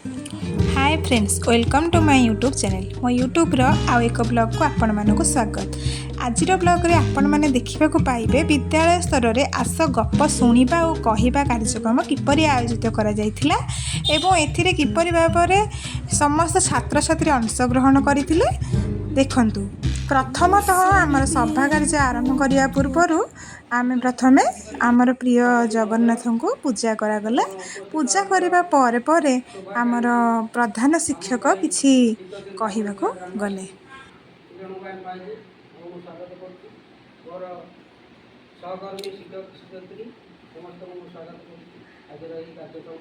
Hi friends, welcome to my YouTube channel. मो YouTube रो आउ एक ब्लॉग को आपण मानक स्वागत। आज ब्लॉग रे आपण माने देखिबा को पाइबे विद्यालय स्तर रे आस गप शुणिबा और कहिबा कार्यक्रम किपरि आयोजित करा जायथिला एवं एथिरे किपरि भाबरे समस्त छात्र छात्री अंशग्रहण करथिले देखंतु। प्रथमतः आमर सभा कार्य आरंभ करिया पूर्वरु आमे प्रथमे आमर प्रिय जगन्नाथ को पूजा करागला। पूजा करबा परे परे आमर प्रधान शिक्षक किछि कहिबाको गले। सहकर्मी शिक्षक शिक्षयित्री समस्त को स्वागत करुच्ची आज यही कार्यक्रम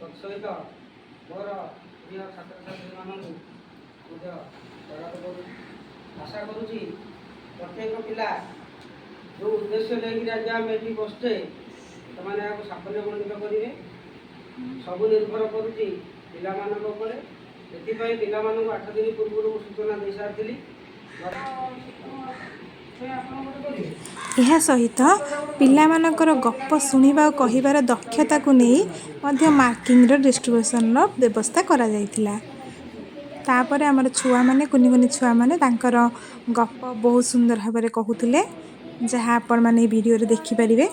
तत्सहित मोर प्रिय छात्र छात्री मानक स्वागत करुँ। आशा करुच्ची प्रत्येक पिला जो उद्देश्य लेकिन आज आम ये बसचे से साफल्यमंडित करेंगे सब निर्भर करुच्ची पिला पिला 8 दिन पूर्व सूचना दे सारी। यह सहित पिलामानकर गप शुणिबा और कहिबार दक्षता को नहीं मध्य मार्किंग डिस्ट्रीब्यूशन व्यवस्था करा जायतिला। तापर आमर छुआ माने कुनी कुनी छुआ माने तांकर गप बहुत सुंदर भाव में कहूतिले, जहाँ आपण माने वीडियो रे देखि परिबे।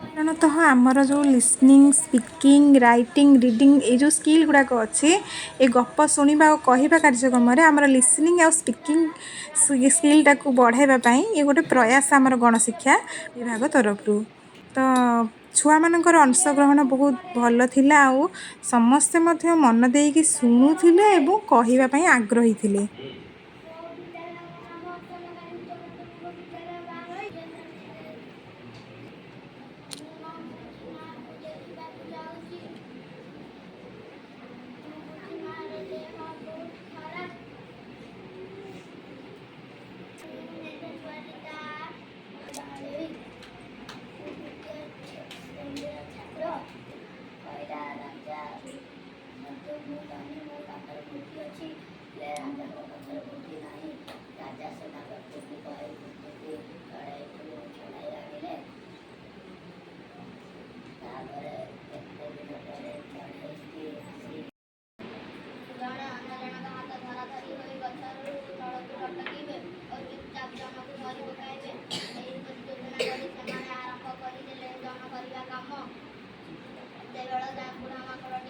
साधारणतः आमर जो लिसनिंग स्पीकिंग राइटिंग रीडिंग ये जो स्किल गुड़ाक अच्छे ये गप शुणा और कहवा कार्यक्रम आमर लिसनिंग और स्पीकिंग स्किल टाक बढ़ावाई ये गोटे प्रयास आमर गणशिक्षा विभाग तरफ। तो छुआ मानकर अंशग्रहण बहुत भल थिला आ समस्ते मध्य मन देकी शुणुले और कहवाई आग्रही थिले।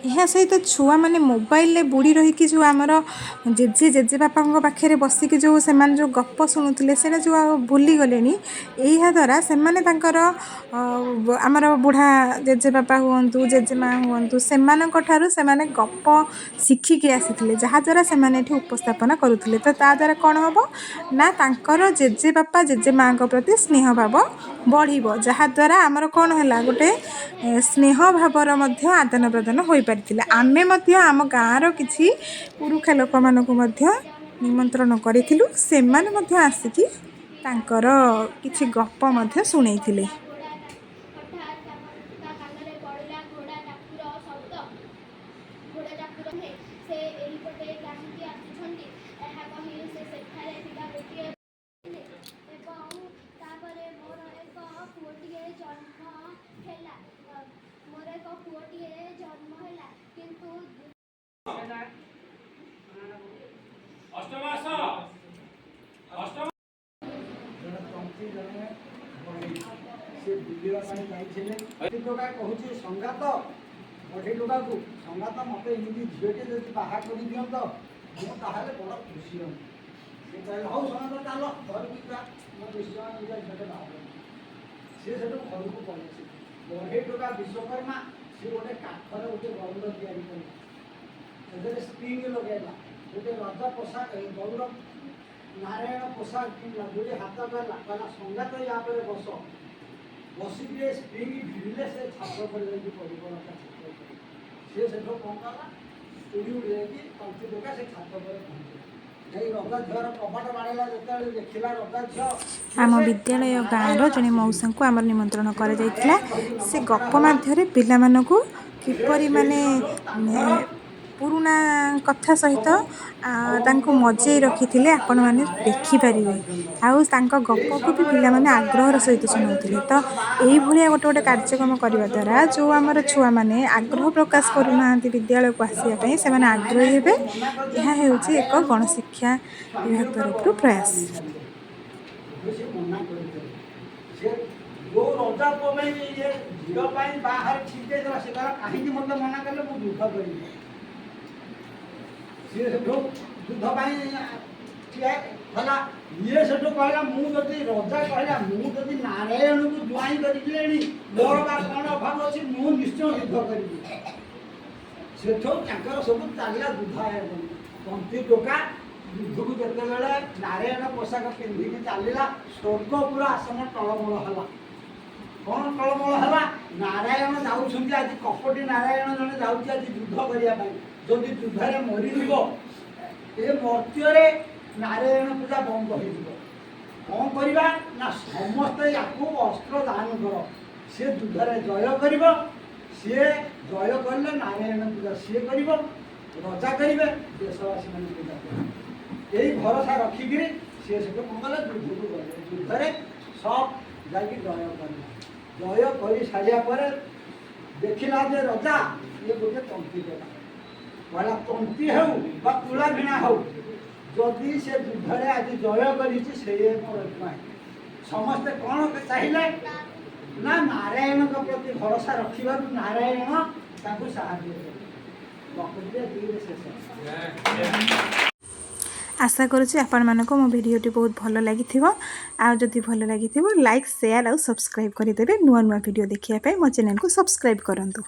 यह सहित छुआ माने मोबाइल रे बुड़ी रही कि जो आमर जेजे जेजे बापा पाखे बसिक जो से जो गप शुणुले से जो भूली गले यह द्वारा से आमर बुढ़ा जेजे बापा हूँ जेजेमा हूँ से गप शिखिकी आसी जहाद्वारा से उपस्थापन करुले। तो ता द्वारा कौन हम ना तांकर जेजे बापा जेजे माँ प्रति स्नेह भाव बढ़ जहाद्वारा आमर कौन है गोटे स्नेह भावर आदान प्रदान हो पारिथिला। आमे मध्य आम गाँवर किछि पुरुखा लोक मानकु मध्य निमंत्रण करिथिलु, सेमाने मध्य आसिकी तांकर किछि गप मध्य सुनेइथिले। संगात बढ़े टोका को संगात मत एमती झीटे जो बाहर कर दिंत मुझे बड़ खुशी हम हूँ संगात चल घर की सी से घर को पड़े बढ़े टोका विश्वकर्मा सी गोटे काठर गोटे गौर या स्प्रिंग लगेगा गोटे रज पोशाक गौर नारायण पोशाक गोटे हाथ कहला संगात या बस बसिक स्प्रिंग भिड़े से छात्र पर पड़े सी से कौन कला ଉଡ଼ି ଉଡ଼ି ଯାଇକି ତନ୍ତୀ ଟୋକା ସେ ଛାତ ଉପରେ ପହଞ୍ଚିଲା। ଯାଇ ରଜା ଝିଅର କବାଟ ବାଡ଼େଇଲା, ଯେତେବେଳେ ଦେଖିଲା ରଜା ଝିଅ ଆମ ବିଦ୍ୟାଳୟ ଗାଁର ଜଣେ ମଉସାଙ୍କୁ ଆମର ନିମନ୍ତ୍ରଣ କରାଯାଇଥିଲା। ସେ ଗପ ମାଧ୍ୟମରେ ପିଲାମାନଙ୍କୁ କିପରି ମାନେ ପୁରୁଣା କଥା ସହିତ ତାଙ୍କୁ ମଜେଇ ରଖିଥିଲେ ଆପଣମାନେ ଦେଖିପାରିବେ। ଆଉ ତାଙ୍କ ଗପକୁ ବି ପିଲାମାନେ ଆଗ୍ରହର ସହିତ ଶୁଣାଉଥିଲେ। ତ ଏଇଭଳିଆ ଗୋଟେ ଗୋଟେ କାର୍ଯ୍ୟକ୍ରମ କରିବା ଦ୍ୱାରା ଯେଉଁ ଆମର ଛୁଆମାନେ ଆଗ୍ରହ ପ୍ରକାଶ କରୁନାହାନ୍ତି ବିଦ୍ୟାଳୟକୁ ଆସିବା ପାଇଁ, ସେମାନେ ଆଗ୍ରହୀ ହେବେ। ଏହା ହେଉଛି ଏକ ଗଣଶିକ୍ଷା ବିଭାଗ ତରଫରୁ ପ୍ରୟାସ। ସେ ମନା କରିଦେଲେ। ସେ ଯୋଉ ରଜା ପୁଅ ପାଇଁ ଇଏ ଝିଅ ପାଇଁ ବାହାରେ ଠିକ୍ ହେଇଥିଲା, ସେ କହିଲା କାହିଁକି ମୋତେ ମନା କଲେ, ମୁଁ ଯୁଦ୍ଧ କରିବି। ସିଏ ସେଠୁ ଯୁଦ୍ଧ ପାଇଁ ଠିଆ ହେଲା। ଇଏ ସେଠୁ କହିଲା ମୁଁ ଯଦି ରଜା କହିଲା ମୁଁ ଯଦି ନାରାୟଣକୁ ଜ୍ୱାଇଁ କରିକିଲେଣି, ମୋର ବା କ'ଣ ଅଭାବ ଅଛି, ମୁଁ ନିଶ୍ଚୟ ଯୁଦ୍ଧ କରିବି। ସେଠୁ ତାଙ୍କର ସବୁ ଚାଲିଲା ଯୁଦ୍ଧ ଆୟୋଜନ। ତନ୍ତୀ ଟୋକା ଯୁଦ୍ଧକୁ ଯେତେବେଳେ ନାରାୟଣ ପୋଷାକ ପିନ୍ଧିକି ଚାଲିଲା, ସ୍ୱର୍ଗ ପୁରା ଆସନ ଟଳମଳ ହେଲା। କ'ଣ ଟଳମଳ ହେଲା? ନାରାୟଣ ଯାଉଛନ୍ତି ଆଜି, କପଟି ନାରାୟଣ ଜଣେ ଯାଉଛି ଆଜି ଯୁଦ୍ଧ କରିବା ପାଇଁ। ଯଦି ଯୁଦ୍ଧରେ ମରିଯିବ, ଏ ମର୍ତ୍ତ୍ୟରେ ନାରାୟଣ ପୂଜା ବନ୍ଦ ହୋଇଯିବ। କ'ଣ କରିବା ନା, ସମସ୍ତେ ୟାକୁ ଅସ୍ତ୍ର ଦାନ କର, ସିଏ ଯୁଦ୍ଧରେ ଜୟ କରିବ। ସିଏ ଜୟ କଲେ ନାରାୟଣ ପୂଜା ସିଏ କରିବ, ରଜା କରିବେ, ଦେଶବାସୀମାନେ ପୂଜା କରିବେ। ଏଇ ଭରସା ରଖିକିରି ସିଏ ସେଠୁ କ'ଣ କଲେ, ଯୁଦ୍ଧକୁ ଗଲେ। ଯୁଦ୍ଧରେ ସବ ଯାଇକି ଜୟ କଲେ। ଜୟ କରି ସାରିବା ପରେ ଦେଖିଲା ଯେ ରଜା ଇଏ ଗୋଟେ ତନ୍ତୀ ଦେଲା। କହିଲା ତନ୍ତୀ ହେଉ ବା ତୁଳା ଭିଣା ହେଉ, ଯଦି ସେ ଯୁଦ୍ଧରେ ଆଜି ଜୟ କରିଛି ସେଇ ମୋର ଜ୍ୱାଇଁ। ସମସ୍ତେ କ'ଣ ଚାହିଁଲେ ନା, ନାରାୟଣଙ୍କ ପ୍ରତି ଭରସା ରଖିବାରୁ ନାରାୟଣ ତାଙ୍କୁ ସାହାଯ୍ୟ କଲେ। ଗପଟିରେ ଏତିକିରେ ଶେଷ। ଆଶା କରୁଛି ଆପଣମାନଙ୍କୁ ମୋ ଭିଡ଼ିଓଟି ବହୁତ ଭଲ ଲାଗିଥିବ। ଆଉ ଯଦି ଭଲ ଲାଗିଥିବ ଲାଇକ୍, ସେୟାର ଆଉ ସବସ୍କ୍ରାଇବ୍ କରିଦେବେ। ନୂଆ ନୂଆ ଭିଡ଼ିଓ ଦେଖିବା ପାଇଁ ମୋ ଚ୍ୟାନେଲକୁ ସବସ୍କ୍ରାଇବ୍ କରନ୍ତୁ।